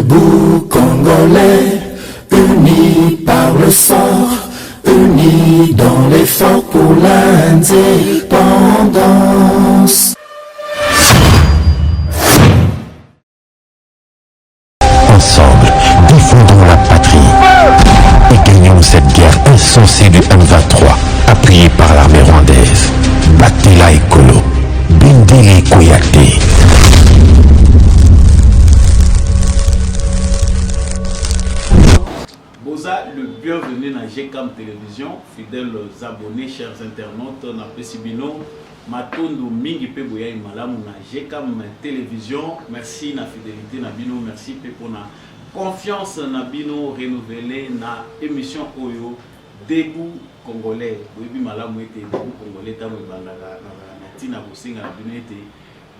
Debout Congolais, unis par le sang, unis dans l'effort pour l'indépendance. Ensemble, défendons la patrie et gagnons cette guerre insensée du M23, appuyée par l'armée rwandaise. Batela Ekolo, Bindele Koyate. Le bienvenue dans GCAM Télévision, fidèles abonnés, chers internautes, na Pesibino, Matondo Mingi Peboya Malamu na GCAM Télévision. Merci na fidélité na Bino, merci pour na confiance na Bino renouvelée na émission Oyo Debout Congolais. Oyebi Malamu était Debout Congolais tamu bandaka na tina bosinga na Bino était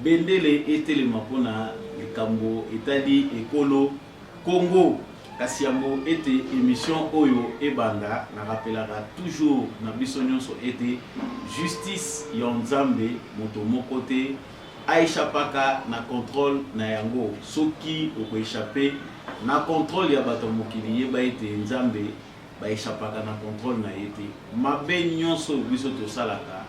Bendele était le mapona likambo etali ekolo Congo. Kasi yango ete émission Oyo Ebanda na rappelera toujours na biso nyonso ete justice ya Nzambe moto moko te aéchapaka na contrôle na yango soki oko échapper na contrôle ya bato mokili yeba ete Nzambe ba échapaka na contrôle na yete mabe nyonso biso to salaka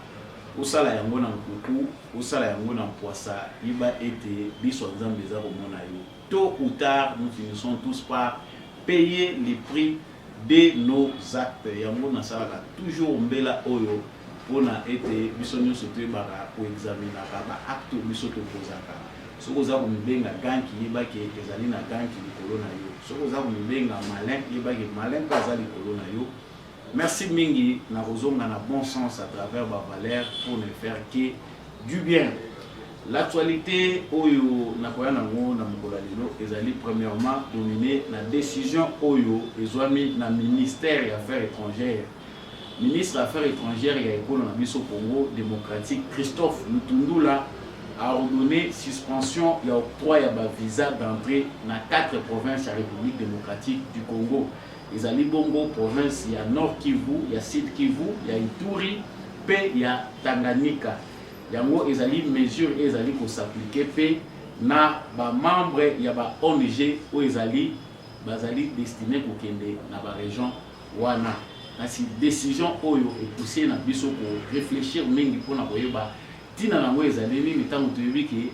osala yango na nkuku osala yango na poisa yeba ete biso Nzambe za komona yo tôt ou tard nous finissons tous par payer les prix de nos actes. Yango na salaka toujours mbela oyo pona ete biso nyonso te baka ko examiner ba acte biso to kozaka. Soko za kumibenga ganki yebaki ezali na ganki likolo na yo. Soko za kumibenga malin yebaki malin kaza likolo na yo. Merci mingi na kozonga na bon sens à travers ba valeur pour ne faire que du bien. L'actualité Oyo Nakoya Nango na Mokolo lelo ezali premièrement dominé la décision Oyo ezwami na ministère des Affaires étrangères. Ministre des Affaires étrangères ya ekolo na biso Congo démocratique Christophe Lutundula a ordonné suspension ya octroi ya ba visa d'entrée na 4 provinces de la République démocratique du Congo. Ezali bongo province ya Nord Kivu, ya Sud Kivu, ya Ituri, pe ya Tanganyika. Yango ezali mesure ezali ko s'appliquer pe na ba membre ya ba ONG ou ezali bazali destiné ko kende na ba région wana. Kasi décision oyo e poussé na biso ko réfléchir mingi pona koyeba tina nango ezali ni tango toyebi ke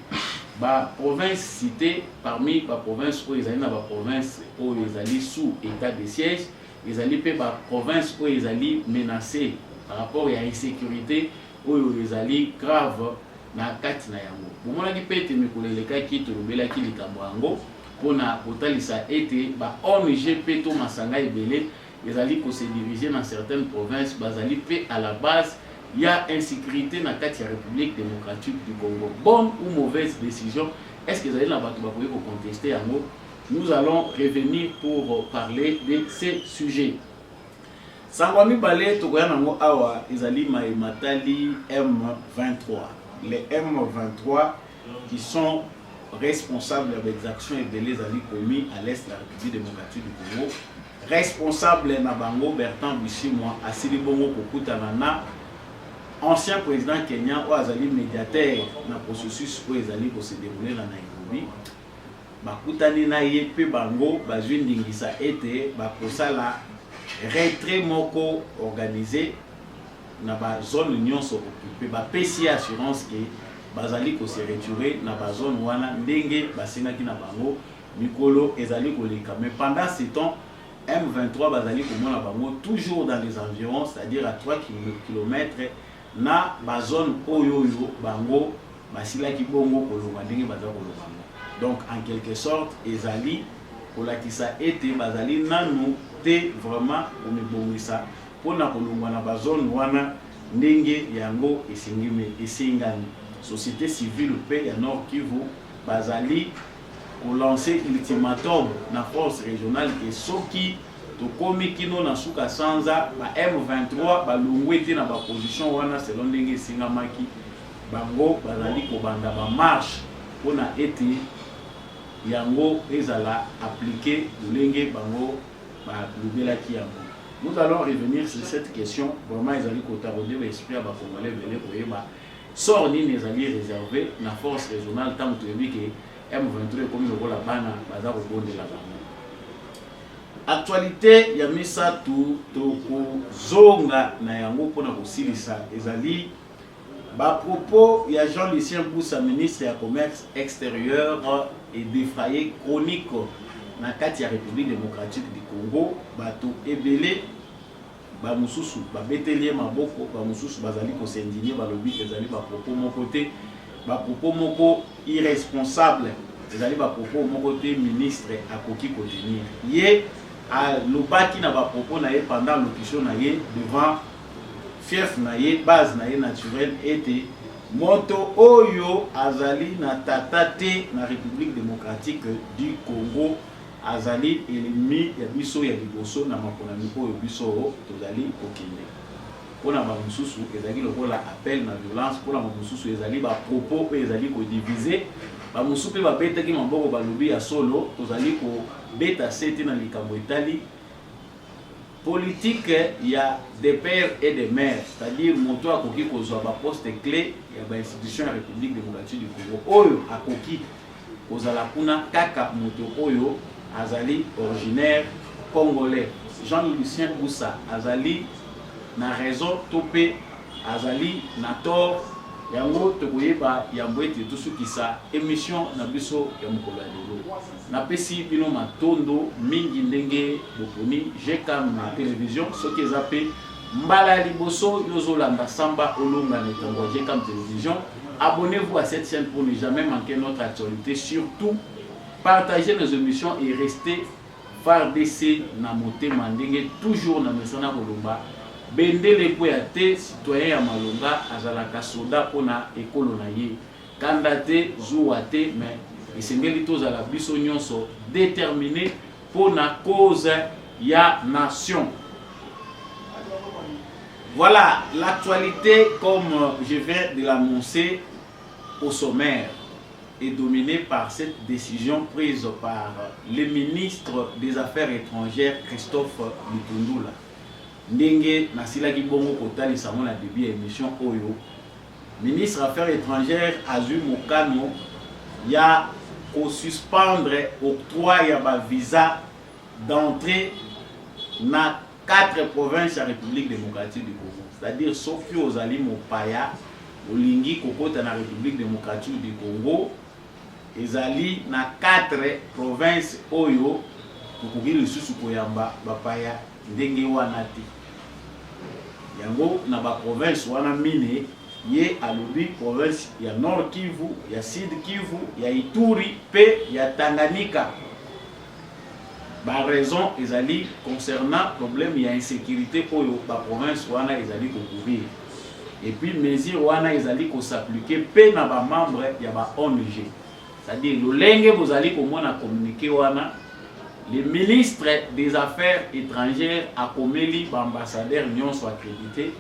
ba province cité parmi ba province ou ezali na ba province ou ezali sous état de siège, ezali pe ba province ou ezali menacée par rapport à insécurité oyo ezali grave na kati na yango. Bomonaki pete mikoleleka ki tolobelaki likambo yango pona kotalisa ete ba ONG pe to masanga ebele ezali ko se diriger dans certaines provinces bazali pe à la base il y a insécurité na kati ya République démocratique du Congo. Bonne ou mauvaise décision? Est-ce que ezali na bato ba koyi ko contester yango? Nous allons revenir pour parler de ces sujets. Sangwami Balé, Togoya Nango Awa, Ezali Matali M23. Les M23 qui sont responsables des actions et des ali commis à l'est de la République démocratique du Congo. Responsable Nabango Bertrand Bichimwa, Asili Bongo Kokutanana, ancien président kenyan ou Azali médiateur dans le processus où Ezali pour se dérouler dans Nairobi. Bakutani na ye pe bango bazwi ndingisa ete bakosala retrait moko organisé na ba zone nyonso occupé ba PC assurance que bazali ko se retirer na ba zone wana ndenge basengaki na bango mikolo ezali koleka. Mais pendant ce temps M23 bazali komona bango toujours dans les environs, c'est-à-dire à 3 km na ba zone oyo bango basilaki bongo kolonga ndenge bazali kolonga. Donc en quelque sorte ezali kolakisa ete bazali nanu te vraiment omibongisa pona kolongwa na ba zone wana ndenge yango esingani. Société civile pe ya Nord Kivu bazali ko lancer ultimatum na force régionale que soki to komi kino na suka sanza ba M23 balongwe te na ba position wana selon ndenge esingamaki bango bazali ko banda ba marche pona ete yango ezala appliqué lolenge bango ba lubela ki yango. Nous allons revenir sur cette question. Vraiment ezali ko tarauder l'esprit ba congolais vele koyeba sort ni ezali réservé na force régionale tant que toyebi ke M23 comme le la bana baza ko bondela bango. Actualité ya misatu toko zonga na yango pona kosilisa ezali ba propos ya Jean-Lucien Boussa, ministre ya commerce extérieur et défrayé chronique na kati ya République démocratique du Congo. Bato ebele ba mususu ba betelie maboko, ba mususu bazali ko s'indigner balobi ezali ba propos moko te, ba propos moko irresponsable, ezali ba propos moko te ministre akoki ko tenir. Ye a lobaki na ba propos na ye pendant l'audition na ye devant fief na ye, base na ye naturel était moto oyo azali na tatate na République démocratique du Congo, azali ennemi ya biso ya liboso na makonami oyo biso tozali kokende. Pona ba mususu ezali lokola appel na violence, pona ba mususu ezali ba propos oyo ezali ko diviser, ba mususu pe ba betaki maboko balobi ya solo tozali ko beta seti na likambo etali politique ya des pères et des mères, c'est-à-dire moto akoki kozwa ba poste clé ya ba institution ya République démocratique du Congo oyo akoki kozala kuna kaka moto oyo azali originaire congolais. Jean-Lucien Boussa azali na raison topé azali na tort yango tokoyeba yambo ete tosukisa émission na biso ya mokolo ya lelo. Napesi bino matondo mingi ndenge boponi GCAM na télévision soki eza pe mbala liboso yozolanda samba olonga na etongo GCAM télévision. Abonnez-vous à cette chaîne pour ne jamais manquer notre actualité. Surtout partagez nos émissions et restez FARDC na motema ndenge toujours na mesana kolomba bendele po ya te citoyen ya malonga azalaka soda pona ekolo na ye kanda te zuwa te, mais esengeli tozala biso nyonso déterminé pona cause ya nation. Voilà l'actualité comme je viens de l'annoncer au sommaire est dominée par cette décision prise par le ministre des Affaires étrangères Christophe Lutundula. Ndenge nasilaki bongo kotalisa mo na début émission oyo ministre des Affaires étrangères azui mokano ya ko suspendre octroi ya ba visa d'entrée na 4 provinces de la République démocratique du Congo. C'est-à-dire soki ozali mopaya olingi kokota na République démocratique du Congo ezali na 4 provinces oyo tokoki lisusu koyamba bapaya ndenge wana te. Yango na ba province wana mine ye alobi province ya Nord Kivu, ya Sud Kivu, ya Ituri pe ya Tanganyika. Ba raison ezali concernant problème ya insécurité oyo ba province wana ezali kokouvrir. Et puis mesure wana ezali ko s'appliquer pe na ba membre ya ba ONG. C'est-à-dire lolenge bozali komona communiquer wana le ministre des Affaires étrangères a comméli ambassadeur nyonso accrédité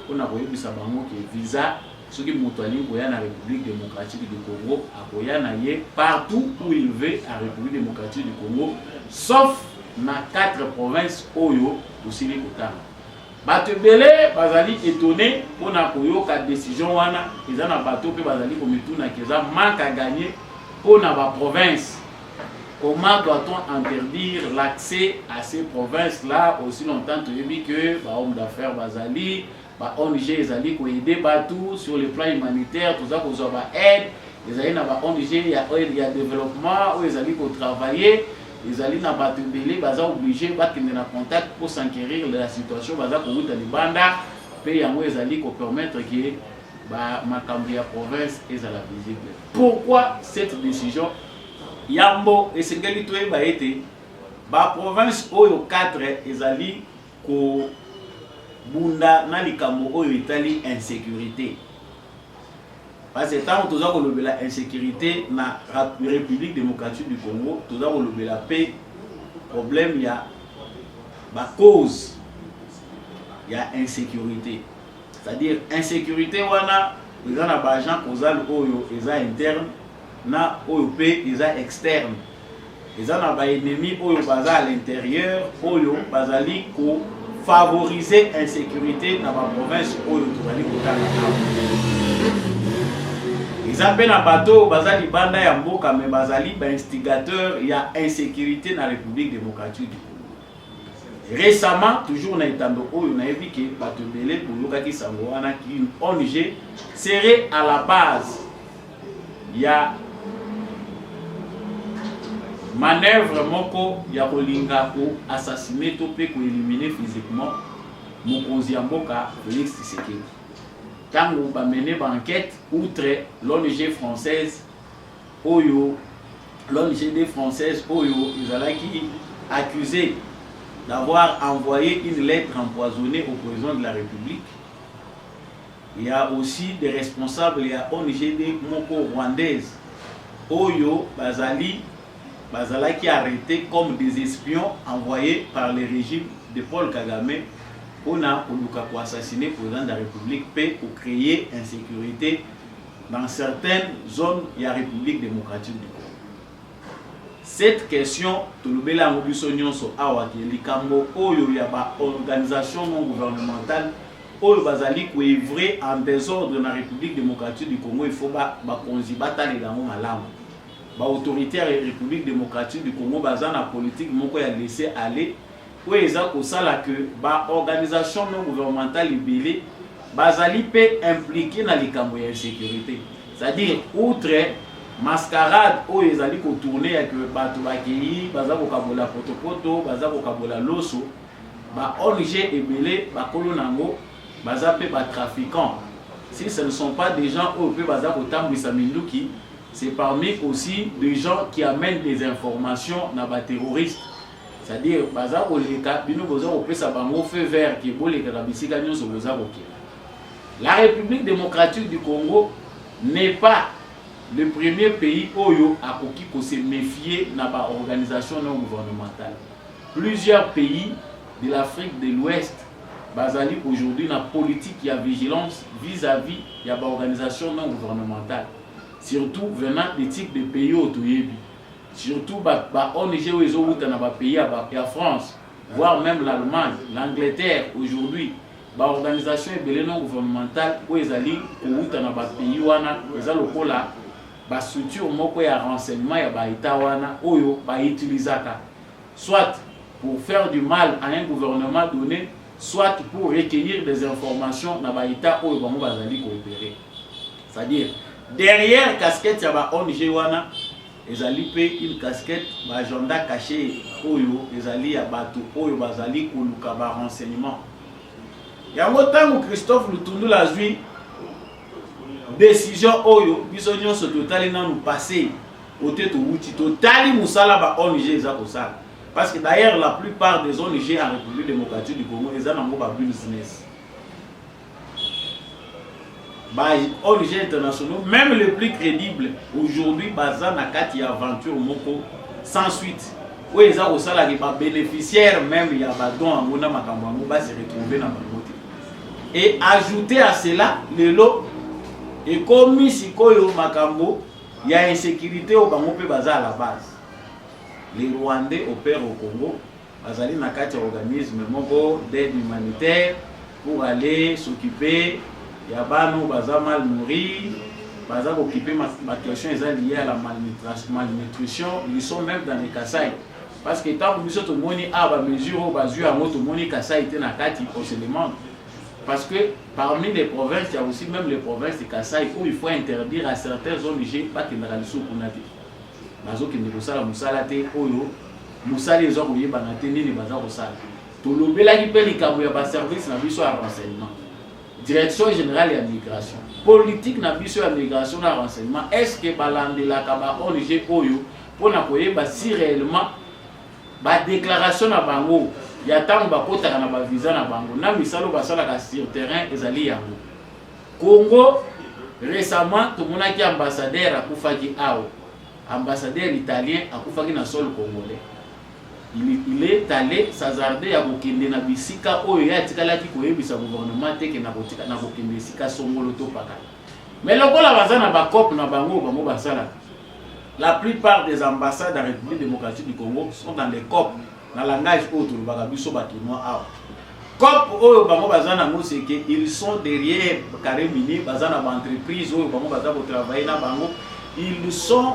on a koyebisa bango ke visa soki moto ali koya na République démocratique du Congo akoya na ye partout où il veut à République démocratique du Congo sauf na 4 provinces oyo tosili kotanga. Bato belé bazali étonné pona koyoka décision wana eza na bato pe bazali komituna keza manque à gagner pona ba province. Comment doit-on interdire l'accès à ces provinces-là aussi longtemps que bah, hommes d'affaires bazali, bah, ONG ezali ko aider batou sur le plan humanitaire, tout ça ko zo ba aide, ezali na ba ONG ya développement ou ezali ko travailler, ezali na bato belé baza obligé ba kende na contact pour s'enquérir de la situation baza ko uta libanda pe yango ezali ko permettre que ba makambi ya province ezala visible. Pourquoi cette décision? Yambo esengeli toyeba ete ba province oyo 4 ezali ko bunda na likambo oyo itali insécurité. Parce que tant que toza kolobela insécurité na République démocratique du Congo, toza kolobela pe problème ya ba cause ya insécurité. C'est-à-dire insécurité wana eza na ba agent causal oyo eza interne na OP eza externe. Eza na ba ennemi oyo baza à l'intérieur oyo bazali ko favoriser insécurité na ba province oyo tozali kotanga. Ezapé na bateau, bazali banda ya mboka, mais bazali ba instigateur, il y a insécurité dans la République démocratique du Congo. Récemment, toujours na etando oyo na ebi ke bato belé boyoka ki sango wana ki une ONG serait à la base. Il y a manœuvre moko ya kolinga ko assassiner to pe ko éliminer physiquement mokonzi ya mboka Félix Tshisekedi. Quand on va mener une enquête, outre l'ONG française, Oyo, l'ONG française, Oyo, ils ont accusé d'avoir envoyé une lettre empoisonnée au président de la République. Il y a aussi des responsables, il y a ONG Moko rwandaise, Oyo, Bazali qui arrêté comme des espions envoyés par le régime de Paul Kagame. On a assassiné le président de la République pour créer insécurité dans certaines zones de la République démocratique du Congo. Cette question, tout le monde a organisation non gouvernementale oyo bazali ko œuvrer en désordre dans la République démocratique du Congo. Il faut ba konzibata les dango malamu. Ba autorité de la République démocratique du Congo bazana politique moko ya laisser aller. Oui, ça que ba organisation non gouvernementale libérée bazali peut impliquer dans les camps de sécurité. C'est-à-dire outre mascarade où ils allaient tourner avec bato bakei, bazako kabola potopoto, bazako kabola loso, ba ONG ebelé ba kolonango, bazape ba trafiquants. Si ce ne sont pas des gens où peut bazako tambisa minduki, c'est parmi aussi des gens qui amènent des informations dans ba terroristes. C'est-à-dire, la République démocratique du Congo n'est pas le premier pays où il se méfier de l'organisation non gouvernementale. Plusieurs pays de l'Afrique de l'Ouest basali aujourd'hui dans la politique de vigilance vis-à-vis de l'organisation non gouvernementale. Surtout venant des types de pays autoyébi. Surtout ONG où ils ont pays à France, voire même l'Allemagne, l'Angleterre aujourd'hui, l'organisation non gouvernementale où ils allaient dans pays wana, ils ont la structure moko ya renseignement ya baïta wana oyo ba utilisaka soit pour faire du mal à un gouvernement donné, soit pour recueillir des informations na baïta oyo bango bazali coopérer. C'est-à-dire derrière casquette ya ba ONG wana ezali pe une casquette ba agenda caché oyo ezali ya bato oyo bazali koluka ba renseignement. Yango tango Christophe Lutundula azwi décision oyo biso nyonso totali nanu passé ote to wuti totali musala ba ONG eza kosala. Parce que d'ailleurs la plupart des ONG en République démocratique du Congo eza nango ba business. ONG internationaux, même les plus crédibles, aujourd'hui, bazan na kati aventure moko sans suite. Oui, ils ont aussi les bénéficiaires, même il y a badon en mona makambo va se retrouver dans le côté. Et ajouter à cela, le lot, et comme si koyo makambo, il y a insécurité au bango pe baza à la base. Les Rwandais opèrent au Congo, bazali na kati organisme moko d'aide humanitaire pour aller s'occuper. Il y a bano baza mal nourris, baza occupé ma question est liée à la malnutrition, ils sont même dans les Kasaï. Parce que tant que nous sommes moni à ba mesure au bazu à moto moni Kasaï était na kati on se demande. Parce que parmi les provinces, il y a aussi même les provinces de Kasaï où il faut interdire à certaines ONG pas que na liso kunati. Bazo ki ne kosala musala te oyo musala les gens oyeba na te ni baza kosala. To lobela ki pe likambo ya ba service na biso à renseignement. Direction générale de migration. Politique na biso ya migration na renseignement. Est-ce que balandela kaba ONG oyo pour na koyeba si réellement ba déclaration na bango ya tango ba kota na ba visa na bango na misalo basala ka sur terrain ezali yango. Congo récemment tout mona ki ambassadeur akufaki awo. Ambassadeur italien akufaki na sol congolais. Il est allé s'hazarder à kokende na bisika oyo ya tikalaki koyebisa gouvernement te ke na kotika na kokende bisika songolo to paka. Mais lokola bazana ba cop na bango bango basala. La plupart des ambassades de la République démocratique du Congo sont dans les cop, dans le langage autre le bagabiso bakinois awa. COP oyo bango bazana ngo c'est que ils sont derrière carré minier bazana ba entreprise oyo bango bazako travailler na bango, ils sont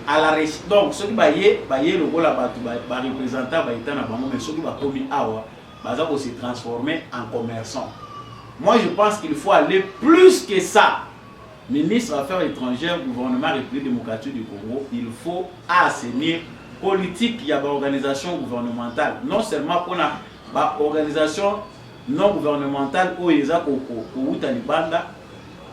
à la recherche. Donc ceux qui baye le gola batu ba représentants ba état na bango, mais ceux qui ba komi awa bazako se transformer en commerçants. Moi je pense qu'il faut aller plus que ça. Ministre des Affaires étrangères, gouvernement République démocratique du Congo, il faut assainir politique, il y a une organisation gouvernementale, non seulement pour une organisation non gouvernementale où ils ont au Talibanda,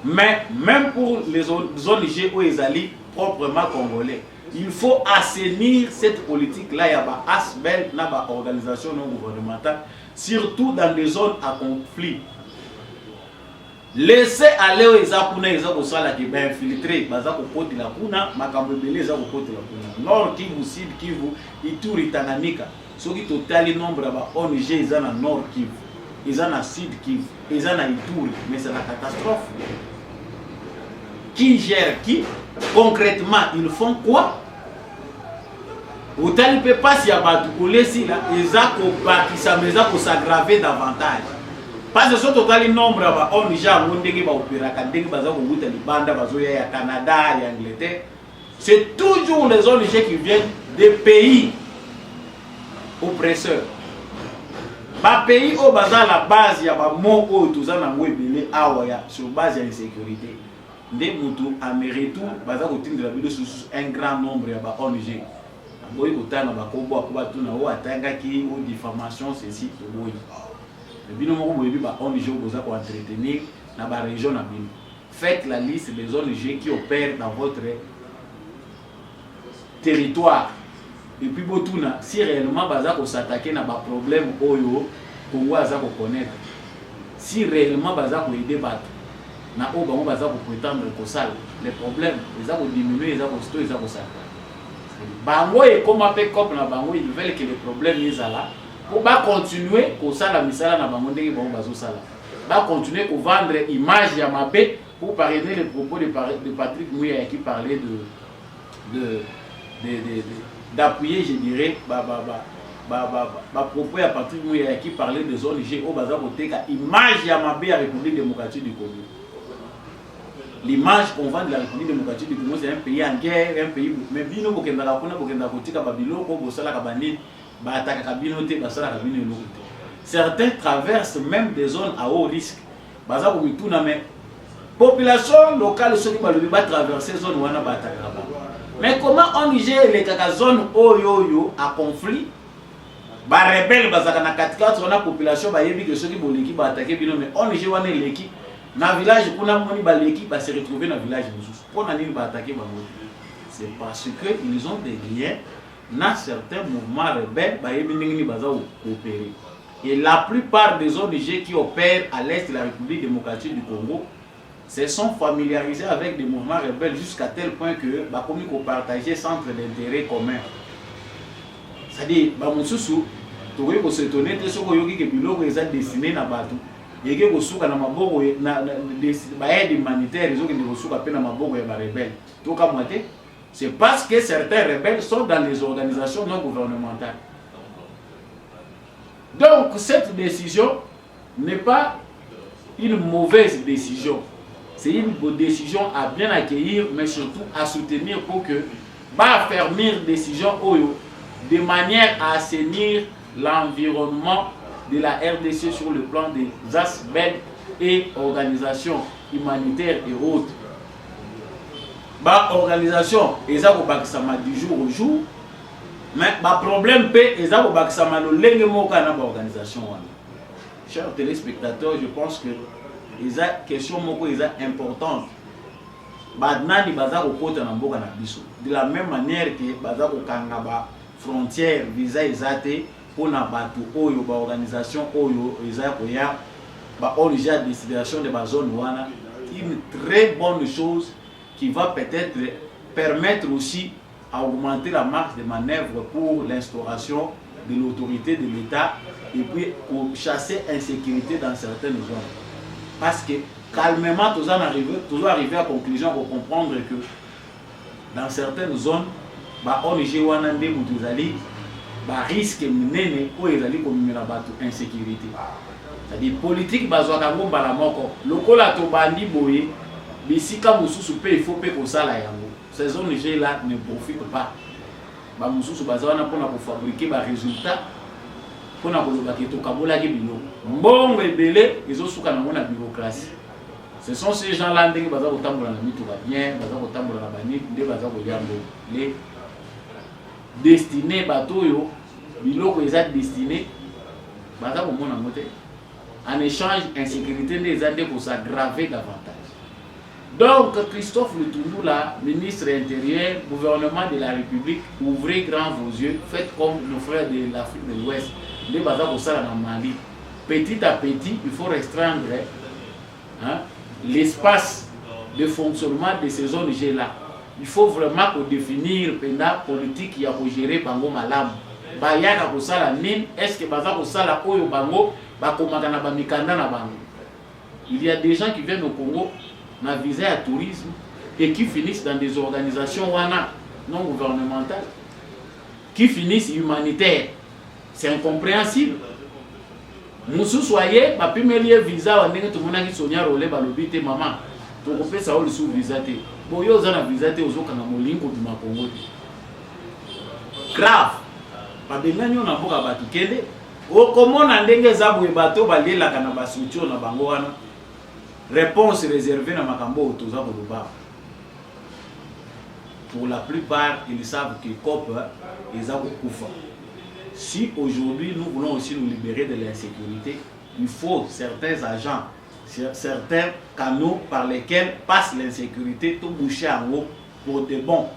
mais même pour les ONG où ils allaient proprement congolais. Il faut assainir cette politique-là, il y a une ASBEL, une organisation non gouvernementale, surtout dans des zones à conflit. Laissez aller aux Zapuna, ils ont infiltré, ils ont la Kuna, Makambebele, ils ont la Kuna. Nord Kivu, Sud Kivu, Ituri, Tanganyika. Ceux qui total nombre de ONG, ils ont Nord Kivu, ils ont Sud Kivu, ils ont Ituri, mais c'est la catastrophe. Qui gère qui? Concrètement, ils font quoi? Autant il ne peut pas s'y abattre, ils ont s'aggraver davantage. Parce que ce total nombre de ONG qui Canada et Angleterre, c'est toujours les ONG qui viennent des pays oppresseurs. Les pays où la base, il y a des mots où sur base de l'insécurité. Des moutons américains, un grand nombre de ONG. Diffamation, ceci, le binôme pour entretenir dans la région. Faites la liste des ONG qui opèrent dans votre territoire. Et puis, si réellement vous s'attaquer à des problèmes Congo connaître, si réellement vous aider battre, vous prétendre que les problèmes, ils diminuer, ils vont Bango et comme appelle COP na bango, ils veulent que les problèmes soient là. Pour continuer à faire la misala na bango ndenge bango bazosala. Ba continuer à vendre image ya mabe pour parrainer les propos de Patrick Mouya qui parlait d'appuyer, je dirais, propos à Patrick Mouya qui parlait des ONG au bazar boteka image ya mabe à République démocratique du Congo. L'image qu'on vend de la République démocratique du Congo, c'est un pays en guerre, un pays. Mais bino bokenda kuna bokenda kotika babilo ko bosala kabani ba ataka kabino te basala kabino lo. Certains traversent même des zones à haut risque. Baza ko mituna mais population locale ceux qui ba traverser zone wana ba ataka ba. Mais comment on gère les kaka zone oyo à conflit? Ba rebelle bazaka na katika on a population ba yebi que ceux qui boliki ba attaquer bino mais on gère wana leki. Dans le village, l'équipe va se retrouver dans le village. Pour attaquer, c'est parce qu'ils ont des liens dans certains mouvements rebelles coopérer. Et la plupart des ONG qui opèrent à l'est de la République démocratique du Congo se sont familiarisés avec des mouvements rebelles jusqu'à tel point que ils ont partagé centre d'intérêt commun. C'est-à-dire, tu peux s'étonner de ce qu'ils ont dessiné dans le bateau. Il y a des gens qui ont des humanitaires, ils ont des rebelles. C'est parce que certains rebelles sont dans les organisations non gouvernementales. Donc cette décision n'est pas une mauvaise décision. C'est une bonne décision à bien accueillir, mais surtout à soutenir pour que affermir décision de manière à assainir l'environnement de la RDC sur le plan des ASBEL et organisations humanitaires et autres. Organisation, ils ont du jour au jour, mais le problème ils ont organisation. Chers téléspectateurs, je pense que il y a une question importante. De la même manière que les frontières visa pour la organisation à destination de la zone une très bonne chose qui va peut-être permettre aussi à augmenter la marge de manœuvre pour l'instauration de l'autorité de l'État et puis pour chasser l'insécurité dans certaines zones. Parce que calmement, toujours arriver à la conclusion pour comprendre que dans certaines zones, ONG ba risque minene o ezali ko mimela bato insécurité. C'est-à-dire politique bazwa kango mbala moko lokola to bandi boye bisika mususu pe il faut pe ko sala yango. Ces ONG là ne profitent pas. Ba mususu bazwa na pona ko fabriquer ba résultat pona ko loba ke to kabola ke bilo. Mbongo ebele ezosuka na mona bureaucratie. Ce sont ces gens-là qui sont au tambour na mitu bien, baza au tambour na bani, nde baza ko yambo les destinés bato yo biloko eza destiné baza ko mona moté. En échange insécurité des années pour s'aggraver davantage. Donc Christophe Lutundula, ministre intérieur, gouvernement de la République, ouvrez grand vos yeux, faites comme nos frères de l'Afrique de l'Ouest, les baza ko sala na Mali. Petit à petit, il faut restreindre l'espace de fonctionnement de ces ONG-là. Il faut vraiment définir la politique qui a géré Bango Malam. Bayaka Kosala Nin, est-ce que Baza Kosala Oyo Bango, Bakomakana Bamikanda na Bango. Il y a des gens qui viennent au Congo, na visé à tourisme, et qui finissent dans des organisations wana non gouvernementales, qui finissent humanitaires. C'est incompréhensible. Musu soyez, ma premier visa, on est tout le monde qui sonia rolé, balobite maman. Donc on fait ça au sous visa. Boyo zana visa te ozo kana molingo du Congo. Grave. Pas de l'année on a beaucoup à batukele. O comment on a ndenge zabu e bateau balela kana basucho na bango wana. Réponse réservée na makambo otoza boloba. Pour la plupart, ils savent que COP est à Koufa. Si aujourd'hui nous voulons aussi nous libérer de l'insécurité, il faut certains agents, certains canaux par lesquels passe l'insécurité, tout boucher en haut pour de bons.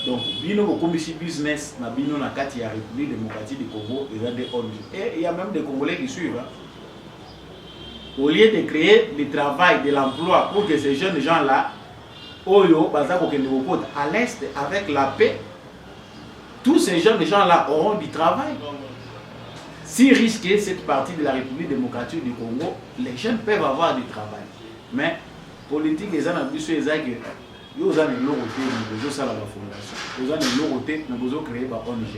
Donc, bino commissi business, na bino na kati ya République démocratique du Congo, il y a des ONG. Et il y a même des Congolais qui suivent. Hein. Au lieu de créer du travail, de l'emploi pour que ces jeunes gens-là, Oyo, Bazako, à l'Est, avec la paix, tous ces jeunes gens-là auront du travail. Si risquer cette partie de la République démocratique du Congo, les jeunes peuvent avoir du travail. Mais, politique, les gens ont dit que ils ont l'autorité, ils ont la fondation. Ils ont l'autorité, ils ont créé une ONG.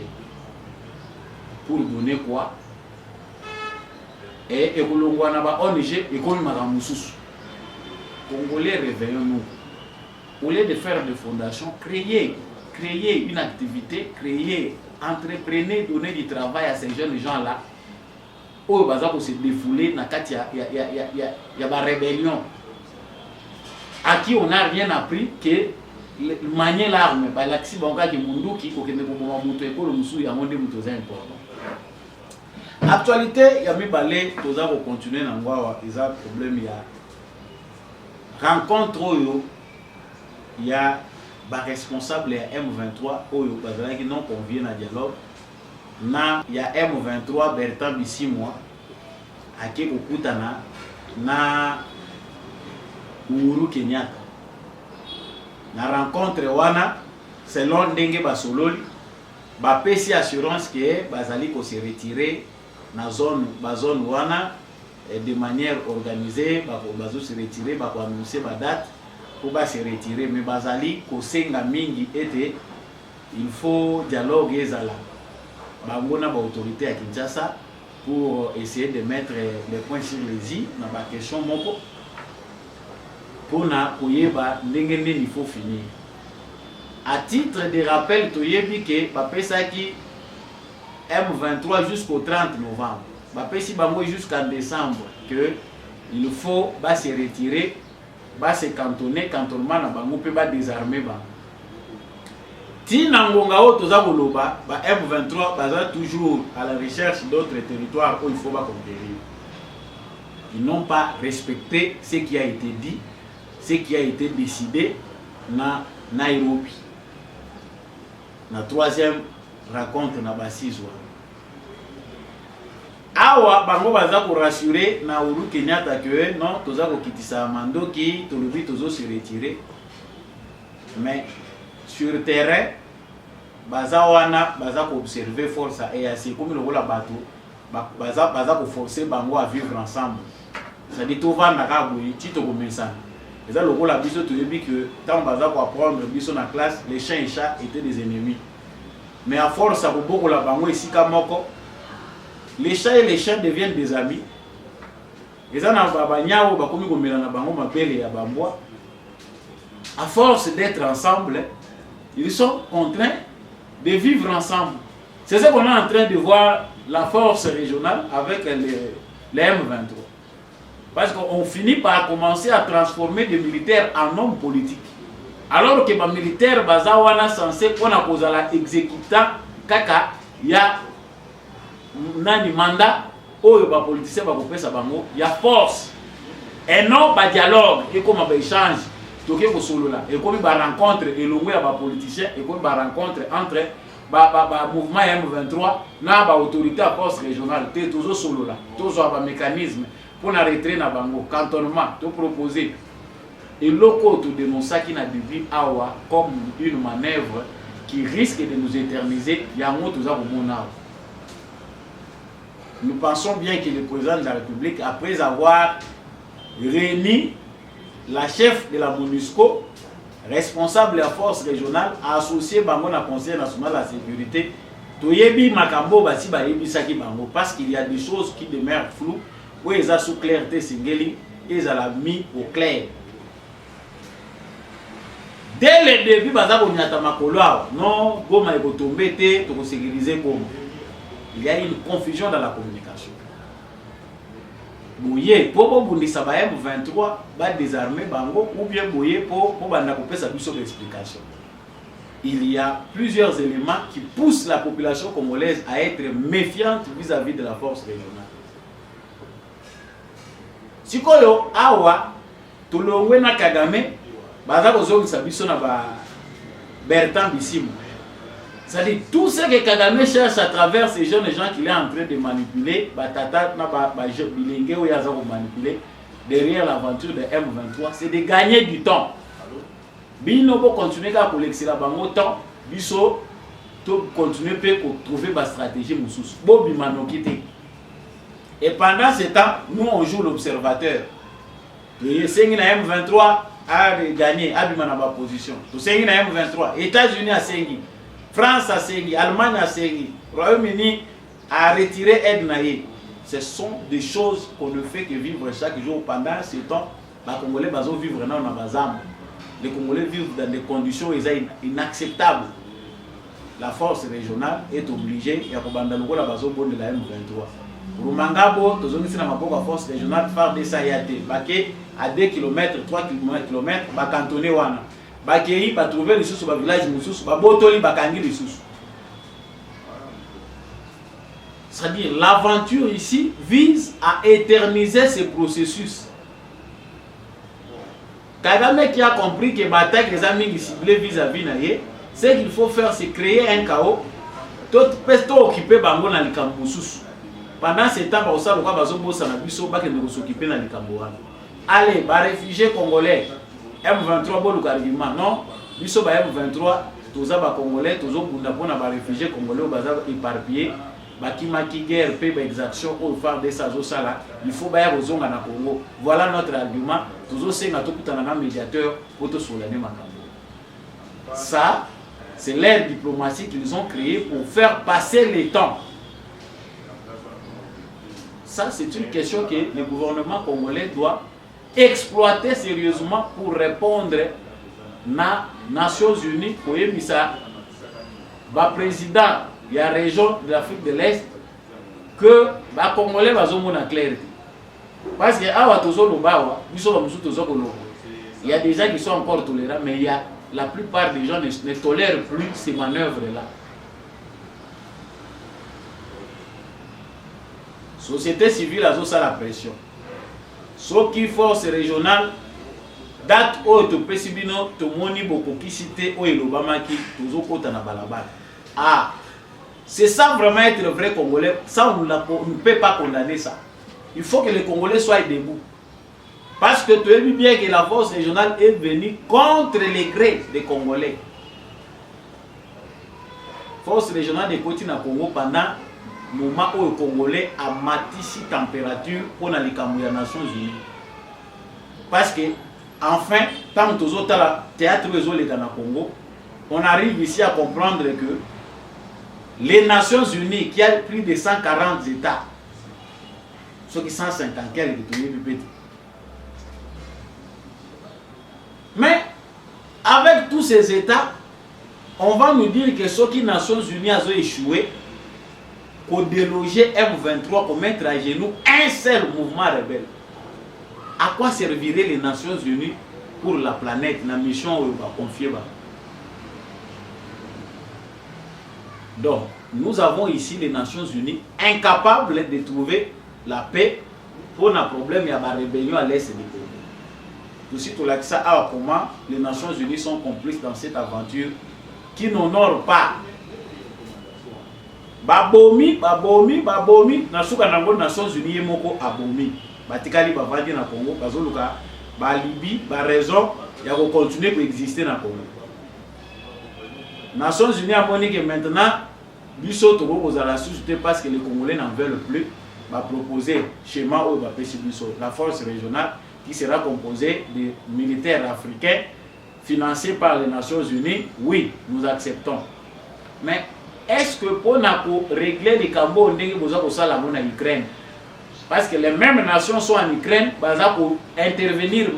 Pour donner quoi? Et ils ont une ONG, ils ont une ONG. Congolais, réveillons-nous. Au lieu de faire des fondations, créer une activité, entreprenez, donner du travail à ces jeunes gens-là. Où ils vont se défouler, il y a une rébellion. À qui on n'a rien appris que manier l'arme, l'axi banca qui mundu qui faut que nous pouvons monter pour le musu, il y a un monde qui est important. Actualité, il y a mis balai, tous à continuer dans quoi il y a problème, il y a rencontre, il y a des responsables M23 qui non conviennent à dialogue. Il y a M23 Bertrand Bisimwa à qui okutana na Uhuru Kenyatta. La rencontre wana selon ndenge basololi ba pesi assurance que bazali ko se retirer na zone wana de manière organisée bazo se retirer ba ko annoncer ba date pour se retirer mais bazali ko senga mingi ete il faut dialogue ezala bangona ba autorité à Kinshasa pour essayer de mettre les points sur les i na ba question moko pour na koyeba ndenge il faut finir. À titre de rappel, toyebi que bapesaki M23 jusqu'au 30 novembre. Bapesi bango jusqu'en décembre que il faut se retirer, se cantonner, cantonnement na bango pe ba désarmer ba. Ti nangonga o toza koloba ba M23 baza toujours à la recherche d'autres territoires où il faut pas conquérir. Ils n'ont pas respecté ce qui a été dit, ce qui a été décidé na Nairobi. La troisième rencontre na Basizwa. Awa bango baza ko rassurer na Uhuru Kenyatta que non toza ko kitisa mando ki to lobi tozo se retirer. Mais sur le terrain baza wana baza ko observer force à EAC comme le la bateau baza ko forcer bango à vivre ensemble. Ça dit to vanda ka boyi ti to ko mesana. Et ça, le rôle à Bisso, tu dis que tant qu'on va apprendre Bisso dans la classe, les chiens et chats étaient des ennemis. Mais à force, ça va beaucoup la bango ici comme les chats et les chiens deviennent des amis. Et ça, na babanyao, bakomi komela na bango mabele ya bamboa. À force d'être ensemble, ils sont contraints de vivre ensemble. C'est ce qu'on est en train de voir la force régionale avec les M23. Parce qu'on finit par commencer à transformer des militaires en hommes politiques. Alors que les militaires sont censés exécuter kaka ya nani mandat ou les politiciens il y a force et non pas dialogue et comme un échange et comme une rencontre et le politiciens et comme une rencontre entre mouvement M23 na autorité à force régionale toujours solo là toujours un mécanisme pour arrêter na bango cantonnement tout proposer et locaux tout dénoncer qui n'a débuté awa comme une manœuvre qui risque de nous éterniser yango tout ça au monde. Nous pensons bien que le président de la République, après avoir réuni la chef de la MONUSCO, responsable de la force régionale, a associé Bango à Conseil national de la sécurité, parce qu'il y a des choses qui demeurent floues, où ils ont sous clarté Singeli, ils ont mis au clair. Dès le début, non, il y a une confusion dans la communication. Bouye pour Bundisa M23 va désarmer Bango ou bien Bouye pour couper sa explication. Il y a plusieurs éléments qui poussent la population congolaise à être méfiante vis-à-vis de la force régionale. Si koyo awa tolongwe na Kagame baza kozongisa biso na ba Bertrand Bisimwa. C'est-à-dire tout ce que Kagame cherche à travers ces jeunes gens qu'il est en train de manipuler, derrière l'aventure de M23, c'est de gagner du temps. Bino pour continuer à collecter la banque autant, biso to continuer pour trouver ma stratégie moussous. Bobi manokité. Et pendant ce temps, nous on joue l'observateur. Et c'est M23 a gagné, a bimana ma position. Tout c'est M23, États-Unis a segui. France a segui, Allemagne a segui, Royaume-Uni a retiré aide naïe. Ce sont des choses qu'on ne fait que vivre chaque jour. Pendant ce temps, les Congolais vivent dans Bazam. Les Congolais vivent dans des conditions inacceptables. La force régionale est obligée de la base de la M23. Rumangabo, la force régionale faire des Sayate, à 2 km, 3 km, cantonné wana. Bakei va trouver les sous village mususu ba botoli bakangi les sous. C'est-à-dire l'aventure ici vise à éterniser ce processus. Kagame qui a compris que bataille les amis ciblés vis-à-vis naie, c'est qu'il faut faire c'est créer un chaos. Tout pesto occupé bango na likambo mususu. Pendant ce temps ba osala kwa bazo bossa na biso ba ke ne s'occuper na likambo wana. Allez, ba réfugiés congolais M23 bon argument non biso ba M23 toza ba congolais tozo bunda pona ba réfugiés congolais baza éparpillés ba kimaki guerre pe ba exaction au phare de sazo sala il faut ba rozonga na Congo. Voilà notre argument tozo senga to kutana na médiateur pour to solane makambo. Ça c'est l'ère diplomatique qu'ils ont créé pour faire passer les temps. Ça c'est une question que le gouvernement congolais doit exploiter sérieusement pour répondre na Nations Unies pour émissa ba président de la région de l'Afrique de l'Est que ba congolais bazomona clair parce que awa tozo lobawa biso ba musu tozo kolo il y a des gens qui sont encore tolérants mais il y a la plupart des gens ne tolèrent plus ces manœuvres là. Société civile a ça la pression. Ce qui force régionale, date où tu peux sibino, tu moni beaucoup qui cité où il Obama qui toujours côté na balabala. Ah, c'est ça vraiment être vrai Congolais. Ça on ne peut pas condamner ça. Il faut que les Congolais soient debout. Parce que tu as vu bien que la force régionale est venue contre les grés des Congolais. Force régionale de côté na Congo pendant moment où les Congolais a matissé température pour les Nations Unies. Parce que enfin, tant que le théâtre les Congo, on arrive ici à comprendre que les Nations Unies, qui a plus de 140 États, ceux qui 150 quels mais avec tous ces États, on va nous dire que ceux qui les Nations Unies ont échoué, pour déloger M23, pour mettre à genoux un seul mouvement rebelle. À quoi serviraient les Nations Unies pour la planète, la mission où on va confier? Donc, nous avons ici les Nations Unies incapables de trouver la paix pour un problème, il y a une rébellion à l'est du Congo. Tout de suite, on a ça à comment les Nations Unies sont complices dans cette aventure qui n'honore pas. Babomi, nasuka nango Nations Unies yemoko abomi. Batikali bavandi na Congo, bazoluka ba Libye, ba raison ya ko continuer pour exister na Congo. Nations Unies a montré que maintenant biso to bozala suscité parce que les Congolais n'en veulent plus, va proposer schéma ou va biso la force régionale qui sera composée de militaires africains financés par les Nations Unies. Oui, nous acceptons. Mais est-ce que pour régler les Cambos, on a en Ukraine? Parce que les mêmes nations sont en Ukraine, pour intervenir.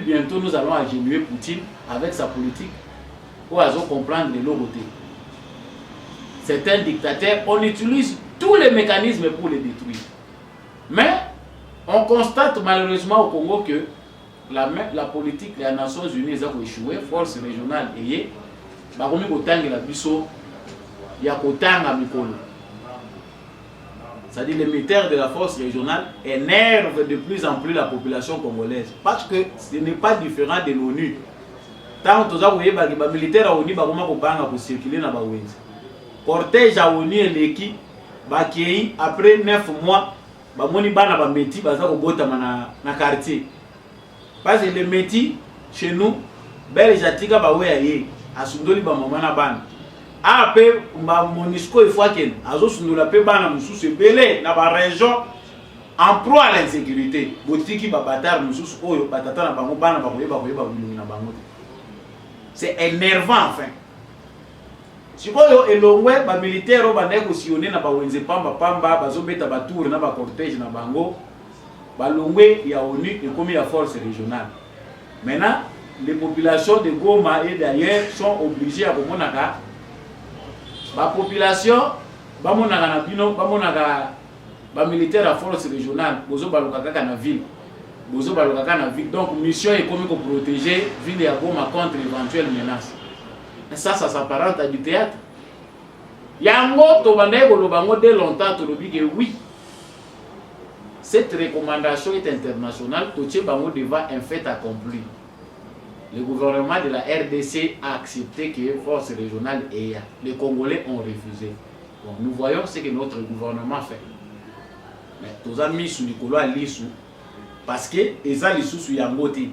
Bientôt, nous allons agenouiller Poutine avec sa politique pour comprendre de l'autre côté. C'est un dictateur, on utilise tous les mécanismes pour le détruire. Mais on constate malheureusement au Congo que la politique des Nations Unies a échoué, force régionale et bakomi kotanga la biso ya kotanga mikolo. C'est-à-dire les militaires de la force régionale énervent de plus en plus la population congolaise parce que ce n'est pas différent de l'ONU. Tant que les militaires à l'ONU bakoma kobanga pour circuler na bawenzi. Cortège à l'ONU et l'équipe bakei après 9 mois bamoni bana ba meti baza kobota na quartier. Parce que les métis chez nous bel jatika baweya ye asundoli ba mama na bana ape ba monisco ifwa ken azo sundula pe bana mususu ebele na ba région en proie à l'insécurité botiki ba batar mususu oyo batata na bango bana ba koyeba bilungi na bango. C'est énervant enfin. Sikoyo elongwe ba militaire ba négocier na ba wenze pamba bazobeta ba tour na ba cortège na bango ba longwe ya ONU et comme la force régionale. Maintenant les populations de Goma et d'ailleurs sont obligées à monaka. La population, ba militaire à force régionale, bozo balokaka na ville. Bozo balokaka na ville. Donc mission est comme pour protéger ville de Goma contre éventuelles menaces. Et ça s'apparente à du théâtre. Yango to bandai ko lobango dès longtemps to lobi que oui. Cette recommandation est internationale, toche bango devant un fait accompli. Le gouvernement de la RDC a accepté que les forces régionales et les Congolais ont refusé. Bon, nous voyons ce que notre gouvernement fait. Mais tous amis sous Nicolas Lissou, parce que les amis sous Yangoti.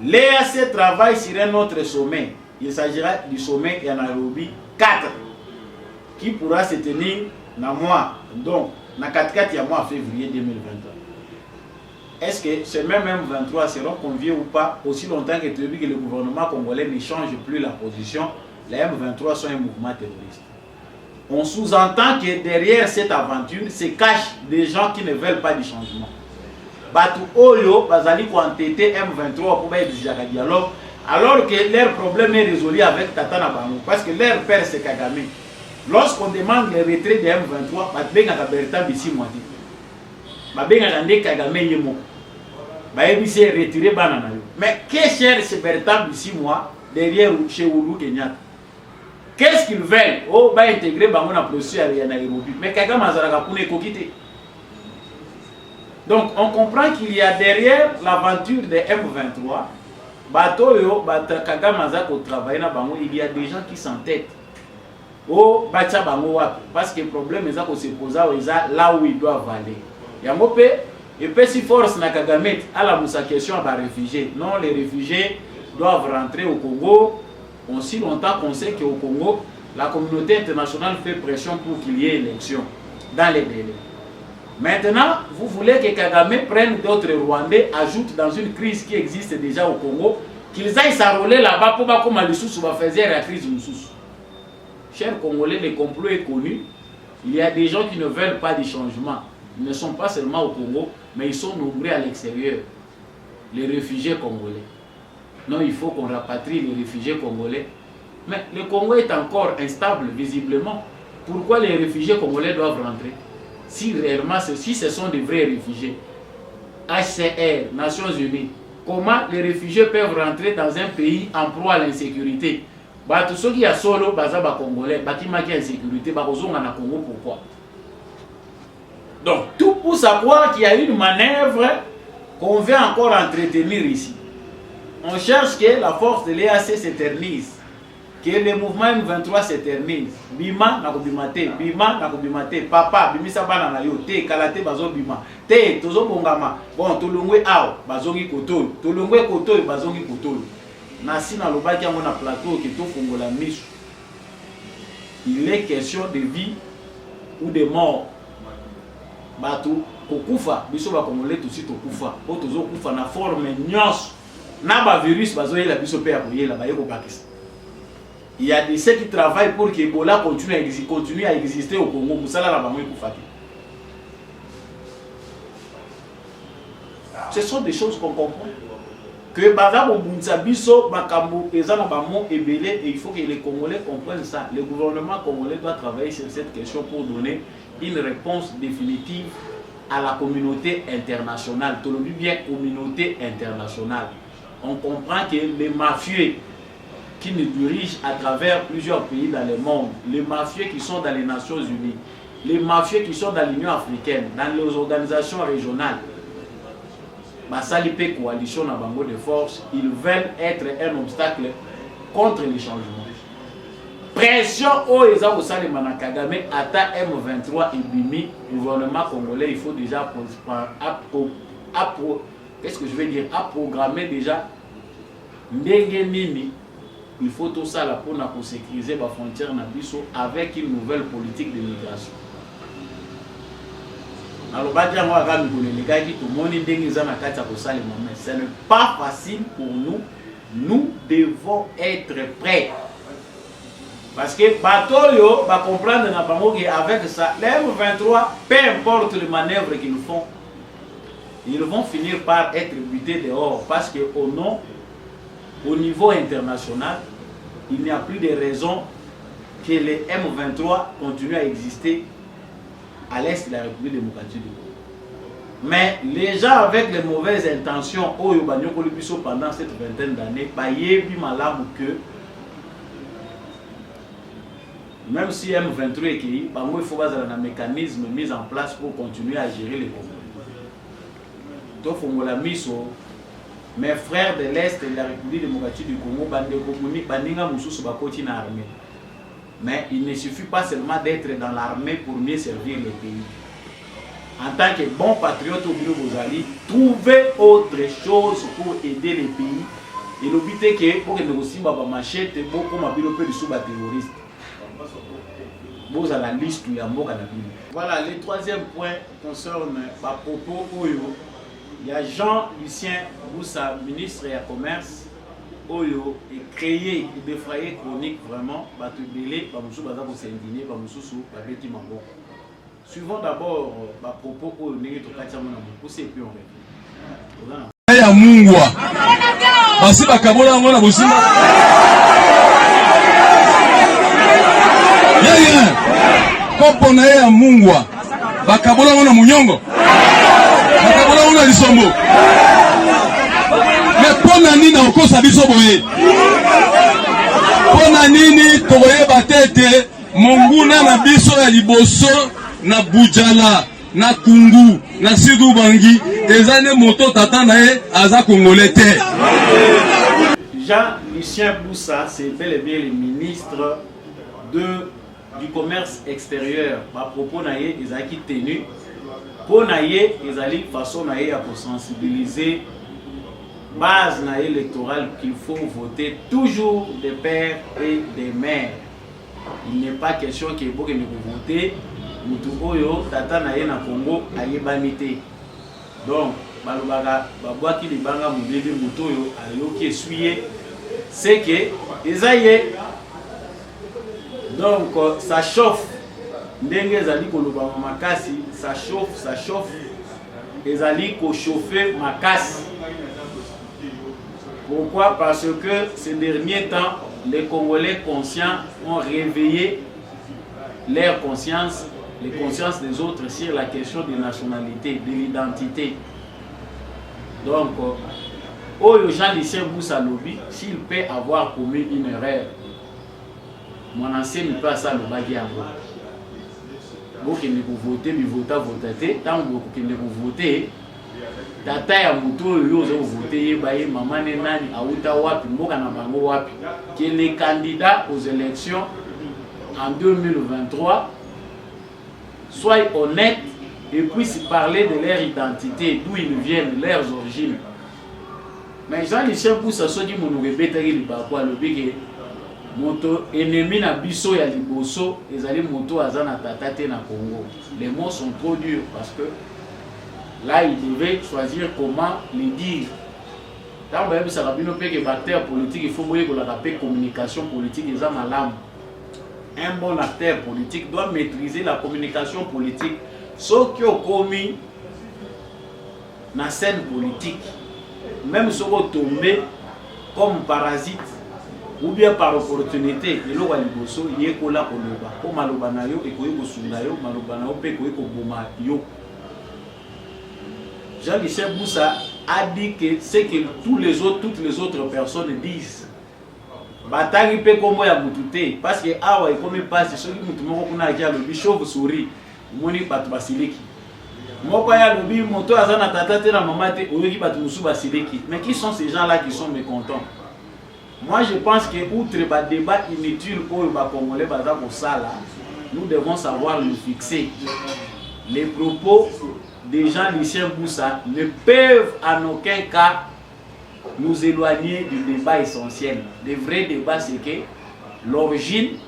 L'EAC travaille sur un autre sommet. Il s'agira du sommet en Nairobi 4, qui pourra se tenir dans le mois, donc, dans 4 mois février 2023. Est-ce que ces mêmes M23 seront conviés ou pas aussi longtemps que le gouvernement congolais ne change plus la position? Les M23 sont un mouvement terroriste. On sous-entend que derrière cette aventure se cachent des gens qui ne veulent pas du changement. Batu Oyo, Bazali Kwantete M23 pour faire du dialogue, alors que leur problème est résolu avec Tata Nabango, parce que leur père c'est Kagame. Lorsqu'on demande le retrait des M23, Batbenga Bertrand Bissi Moiti. Babenga Nde Kagame Yemo. Baebi s'est retiré banana. Mais qu'est-ce que c'est Bertrand Bissi moi derrière chez Oulu Kenyatta? Qu'est-ce qu'ils veulent? Oh, bah intégrer Bango na processus à Nairobi. Mais Kagame Azaraka pour ne kokite. Donc on comprend qu'il y a derrière l'aventure des M23, Batoyo, Kagame Azaraka au travail na Bango, il y a des gens qui s'entêtent. Oh, Bacha Bango parce que le problème est qu'on se pose là où ils doivent aller. Yangope, et puis si force na Kagame à la moussa question à réfugiés. Non, les réfugiés doivent rentrer au Congo. Aussi longtemps qu'on sait qu'au Congo, la communauté internationale fait pression pour qu'il y ait élection dans les délais. Maintenant, vous voulez que Kagame prenne d'autres Rwandais, ajoute dans une crise qui existe déjà au Congo, qu'ils aillent s'enrôler là-bas pour pas comme Alissus va faire la crise Moussous. Chers Congolais, le complot est connu. Il y a des gens qui ne veulent pas du changement. Ils ne sont pas seulement au Congo, mais ils sont nombreux à l'extérieur. Les réfugiés congolais. Non, il faut qu'on rapatrie les réfugiés congolais. Mais le Congo est encore instable, visiblement. Pourquoi les réfugiés congolais doivent rentrer? Si réellement, si ce sont des vrais réfugiés, HCR, Nations Unies, comment les réfugiés peuvent rentrer dans un pays en proie à l'insécurité? Tous ceux qui sont solo, les Congolais, qui manquent d'insécurité, ils sont en Congo, pourquoi? Donc, tout pour savoir qu'il y a une manœuvre qu'on veut encore entretenir ici. On cherche que la force de l'EAC s'éternise, que le mouvement M23 s'éternise. Bima na kobimate, bima na kobimate, papa bimisa bana na yo te kalate bazo bima te tozo bongama bon tolongwe aw bazongi kotolo tolongwe kotolo bazongi kotolo na sina lobaki yango na plateau ke to fongola miso. Il est question de vie ou de mort. Bato kokufa biso ba Congolais tout sito kufa o tozo kufa na forme nyos na ba virus bazo yela biso pe ya koyela ba yeko Pakistan. Il y a des ceux qui travaillent pour que Ebola continue à exister au Congo. Ce sont des choses qu'on comprend. Que et il faut que les Congolais comprennent ça. Le gouvernement congolais doit travailler sur cette question pour donner une réponse définitive à la communauté internationale. Tout le bien communauté internationale. On comprend que les mafieux qui nous dirigent à travers plusieurs pays dans le monde, les mafieux qui sont dans les Nations Unies, les mafieux qui sont dans l'Union africaine, dans les organisations régionales, Basalipe coalition na bango de force, ils veulent être un obstacle contre les changements. Pression au Eza Osale Manakagame, ata M23 et Bimi, gouvernement congolais, il faut déjà qu'est-ce que je veux dire, à programmer déjà ndenge nini. Il faut tout ça là pour sécuriser la frontière Nabiso avec une nouvelle politique de migration. Alors, ce n'est pas facile pour nous. Nous devons être prêts. Parce que Batoyo va comprendre qu'avec ça, les M23, peu importe les manœuvres qu'ils font, ils vont finir par être butés dehors. Parce qu'au niveau international, il n'y a plus de raison que les M23 continuent à exister à l'est de la République démocratique du Congo. Mais les gens avec les mauvaises intentions, pendant cette vingtaine d'années, que même si M23 est créé, il faut avoir un mécanisme mis en place pour continuer à gérer les Congolais. Mes frères de l'Est de la République démocratique du Congo, mais il ne suffit pas seulement d'être dans l'armée pour mieux servir le pays. En tant que bon patriote au bureau Bozali, trouver autre chose pour aider le pays. Et le but est que pour que nous aussi machette, beaucoup de terroristes. La liste voilà, le troisième point concerne à propos Oyo. Il y a Jean-Lucien Boussa, ministre du Commerce, Oyo, et créé et défrayé chronique vraiment, suivons d'abord à propos Oyo, et puis on revient. Ya mungwa basi bakabola ngona bosima yeye kopo na ya mungwa bakabola ngona munyongo bakabola ngona lisombo me pona nini okosa biso boye pona nini toye batete monguna na biso ya liboso na Bujala na Kungu na Sidou Bangi ezane moto tata na ye aza congolais te. Jean-Lucien Boussa, c'est bel et bien le ministre du commerce extérieur. À propos naye ezaki tenu pour naye ezali façon naye à sensibiliser base naye électorale qu'il faut voter toujours des pères et des mères. Il n'est pas question que vous voter mutu oyo tata na ye na Congo ayebani te. Donc balobaka babwaki libanga mobili mutu oyo ayoki essuyer c'est que ezaye. Donc ça chauffe ndenge ezali koloba makasi, ça chauffe ezali ko chauffer makasi. Pourquoi? Parce que ces derniers temps les Congolais conscients ont réveillé leur conscience, les consciences des autres sur la question de nationalité, de l'identité. Donc, Jean-Lucien Boussa Lobi, s'il peut avoir commis une erreur, mon ancien n'est pas ça le bagage. Vous qui ne vous votez, vous votez, tant que vous votez, tata ya mutu oyo ozo voter baye maman nani auta wapi mboka na bango wapi que les candidats aux élections en 2023 soient honnêtes et puissent parler de leur identité, d'où ils viennent, leurs origines. Mais Jean-Lucien Boussa soki mono rebetaki libakwa lobike moto ennemi na biso ya liboso ezali moto azana tata te na Congo. Les mots sont trop durs parce que là, il devait choisir comment les dire. Quand même, ça va bien que acteur politique, il faut que la communication politique est malade. Un bon acteur politique doit maîtriser la communication politique. Ceux qui ont commis la scène politique, même ceux qui ont tombé comme parasites ou bien par opportunité, il y a comme malobanayo et kosundayo, malobanayo pe kobomayo. Jean-Lucien Boussa a dit que c'est que toutes les autres personnes disent. Batari pe comme ya mutute parce que awa ikomi passe ceux qui mutu moko kuna akia lobi chauve-souris moni batu basileki. Moko ya lobi moto azana tata te na mama te oyoki batu musu basileki. Mais qui sont ces gens-là qui sont mécontents? Moi je pense que outre ba débat inutile oyo ba congolais baza ko sala, nous devons savoir le fixer. Les propos des Jean-Lucien Boussa ne peuvent en aucun cas nous éloigner du débat essentiel. Le vrai débat, c'est que l'origine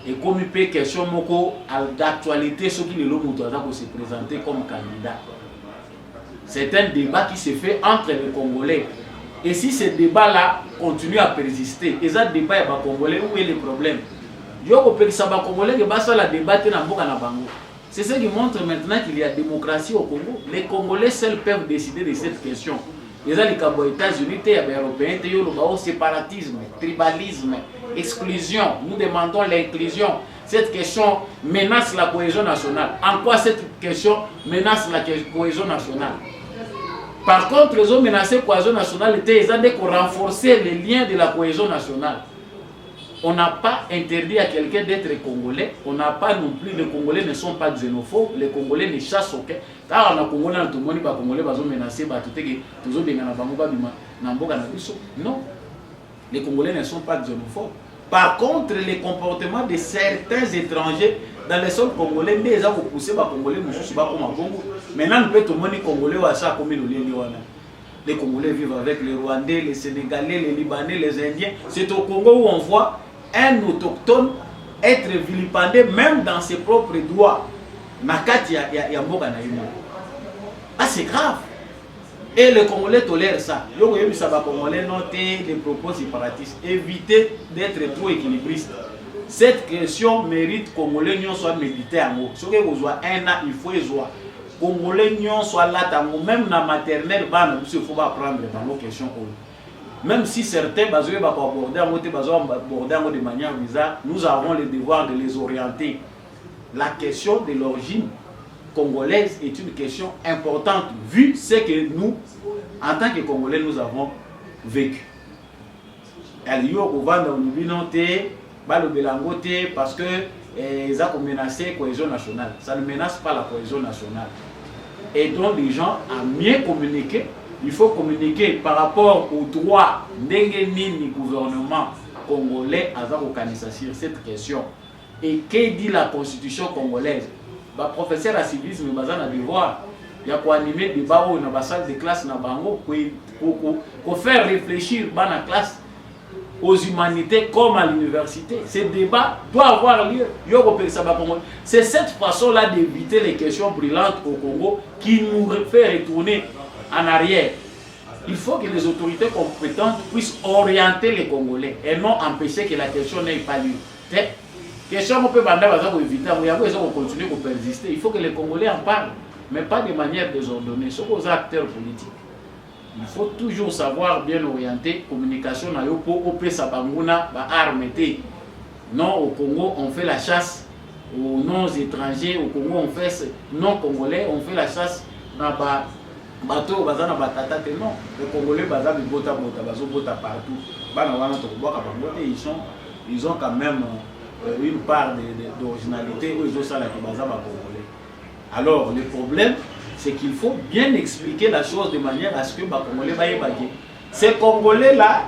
est comme une question d'actualité, ce qui est l'homme pour se présenter comme candidat. C'est un débat qui se fait entre les Congolais. Et si ce débat-là continue à persister, et ça débat est Congolais, où est le problème? C'est ce qui montre maintenant qu'il y a démocratie au Congo. Les Congolais seuls peuvent décider de cette question. Les États-Unis, les Européens, le séparatisme, tribalisme, exclusion. Nous demandons l'inclusion. Cette question menace la cohésion nationale. En quoi cette question menace la cohésion nationale? Par contre, les hommes menacés la cohésion nationale étaient pour renforcer les liens de la cohésion nationale. On n'a pas interdit à quelqu'un d'être congolais. On n'a pas non plus, les Congolais ne sont pas xénophobes. Les Congolais ne chassent aucun. Car on a Congolais, tout le monde, les Congolais, ils sont menacés, non. Les Congolais ne sont pas xénophobes. Par contre, les comportements de certains étrangers dans les sols congolais, mais ils ont poussé les Congolais, maintenant, tout le monde est Congolais, les Congolais vivent avec les Rwandais, les Sénégalais, les Libanais, les Indiens. C'est au Congo où on voit un autochtone être vilipendé même dans ses propres droits. Ah, c'est grave. Et les Congolais tolèrent ça. Les Congolais notent les propos séparatistes. Évitez d'être trop équilibriste. Cette question mérite que les Congolais soient médités en haut. Si vous avez un an, il faut les voir. Congolais soit là, même dans la maternelle, il faut apprendre dans nos questions. Même si certains vont aborder de manière bizarre, nous avons le devoir de les orienter. La question de l'origine congolaise est une question importante, vu ce que nous, en tant que Congolais, nous avons vécu. Parce que ils ont menacé la cohésion nationale. Ça ne menace pas la cohésion nationale. Et donc les gens à mieux communiquer. Il faut communiquer par rapport aux droits du gouvernement congolais sur cette question. Et que dit la constitution congolaise? Le professeur à civisme il a devoir. Il y a animer des débat dans la salle de classe pour faire réfléchir dans la classe. aux humanités comme à l'université. Ces débats doivent avoir lieu. C'est cette façon-là d'éviter les questions brûlantes au Congo qui nous fait retourner en arrière. Il faut que les autorités compétentes puissent orienter les Congolais et non empêcher que la question n'ait pas lieu. Question qu'on peut éviter, continuer à persister. Il faut que les Congolais en parlent, mais pas de manière désordonnée. Ce sont aux acteurs politiques. Il faut toujours savoir bien orienter communication pour non, au Congo on fait la chasse aux non étrangers, au Congo on fait non congolais, on fait la chasse dans bateau bazana batata non, les Congolais bazana bota partout. Ils ont quand même une part d'originalité où ils ont ça là qui bazana congolais. Alors le problème c'est qu'il faut bien expliquer la chose de manière à ce que les Congolais soient bagés. Ces Congolais-là,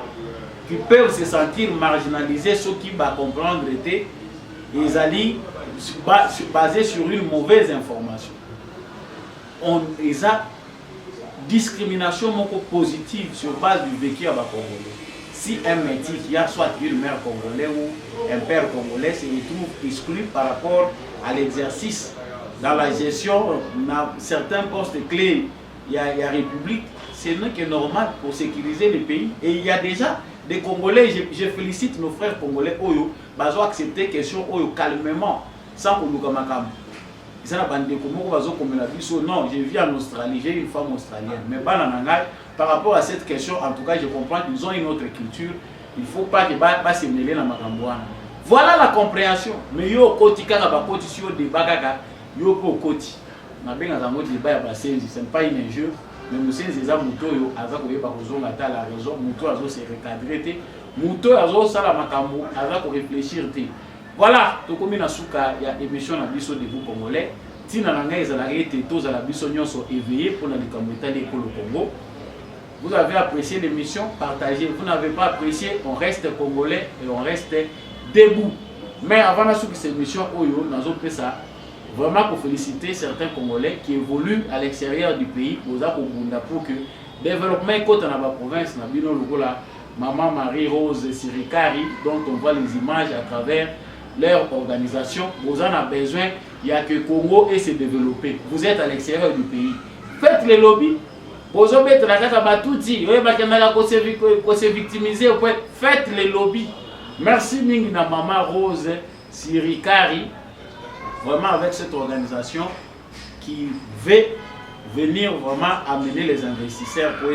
qui peuvent se sentir marginalisés, ceux qui vont comprendre, ils allaient basés sur une mauvaise information. Ils ont discrimination positive sur base du vécu à Congolais. Si un métis qui a soit une mère congolaise ou un père congolais se retrouve exclu par rapport à l'exercice dans la gestion, dans certains postes clés, il y a République, c'est normal pour sécuriser le pays. Et il y a déjà des Congolais, je félicite nos frères congolais, Oyo, ils ont accepté la question Oyo calmement, sans qu'on nous camakam. Ils ont non, je vis en Australie, j'ai une femme australienne. Mais par rapport à cette question, en tout cas, je comprends qu'ils ont une autre culture. Il ne faut pas qu'ils se mêler dans ma cambouane. Voilà la compréhension. Mais yo, kotika, bakoti, sur des bagagas. Yo po koti na benga zango débat ya basenzi, ce n'est pas une injure, mais musenzi za muto yo aza koyeba kozonga ta la raison, muto azo se recadrer te, muto azo sala makambo aza ko réfléchir te. Voilà, tokomi na suka ya émission na biso de vous congolais. Tina na ngai ezala ete toza la biso nyonso éveillé pour na likambo etali ekolo Congo. Vous avez apprécié l'émission, partagez. Vous n'avez pas apprécié, on reste congolais et on reste debout. Mais avant la suite de cette émission, oyo nazo pesa vraiment pour féliciter certains Congolais qui évoluent à l'extérieur du pays pour que le développement côté dans la province, Maman Marie-Rose Sirikari, dont on voit les images à travers leur organisation, vous en avez besoin, il n'y a que le Congo et se développer. Vous êtes à l'extérieur du pays. Faites les lobbies. Vous avez victimiser. Faites les lobbies. Merci Mingina Maman Rose Sirikari. Vraiment avec cette organisation qui veut venir vraiment amener les investisseurs pour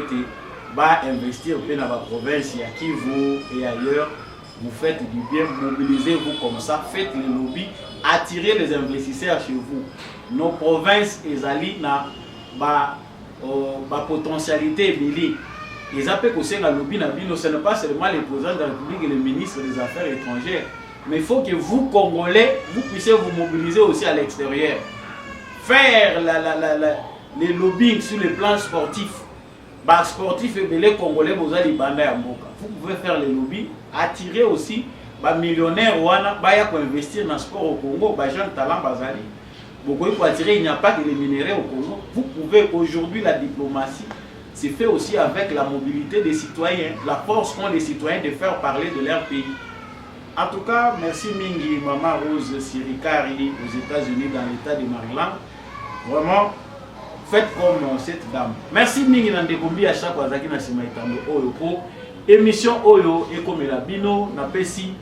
investir dans la province, à Kivu et ailleurs. Vous faites du bien, mobilisez-vous comme ça, faites les lobbies, attirez les investisseurs chez vous. Nos provinces, elles allaient dans potentialité. Ils appellent aussi le lobby, ce n'est pas seulement les présidents de la République et les ministres des Affaires étrangères. Mais il faut que vous, Congolais, vous puissiez vous mobiliser aussi à l'extérieur. Faire les lobbying sur le plan sportif. Sportif et les Congolais, vous allez vous pouvez faire les lobbies, attirer aussi les millionnaires pour investir dans le sport au Congo, les jeunes talents bazali. Beaucoup pour attirer, il n'y a pas que les minéraux au Congo. Vous pouvez aujourd'hui, la diplomatie se fait aussi avec la mobilité des citoyens, la force qu'ont les citoyens de faire parler de leur pays. En tout cas, merci Mingi, Maman Rose Sirikari aux États-Unis, dans l'État de Maryland. Vraiment, faites comme cette dame. Merci Mingi Nandekombi à chaque fois que vous avez Oyo pour émission Oyo et comme la Bino, na Pessi,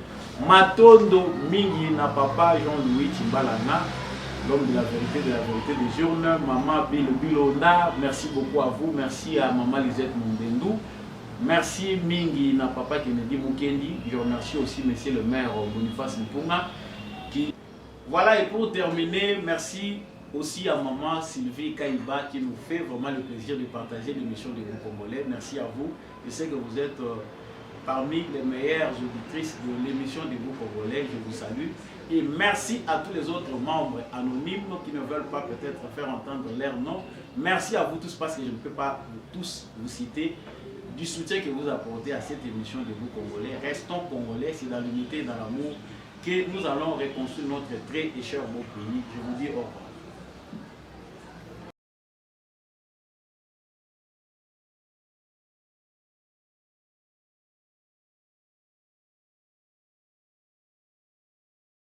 Matondo Mingi na papa Jean-Louis Chimbalanga, l'homme de la vérité des journaux, Maman Bilonda, merci beaucoup à vous, merci à Maman Lisette Mondendou. Merci Mingi na papa Kennedy Mukendi. Je remercie aussi monsieur le maire Boniface Mpunga. Voilà, et pour terminer, merci aussi à maman Sylvie Kaïba qui nous fait vraiment le plaisir de partager l'émission de vous Congolais. Merci à vous. Je sais que vous êtes parmi les meilleures auditrices de l'émission de vous Congolais. Je vous salue. Et merci à tous les autres membres anonymes qui ne veulent pas peut-être faire entendre leur nom. Merci à vous tous parce que je ne peux pas tous vous citer. Du soutien que vous apportez à cette émission de vous Congolais. Restons Congolais, c'est dans l'unité et dans l'amour que nous allons reconstruire notre très et cher beau pays. Je vous dis au revoir.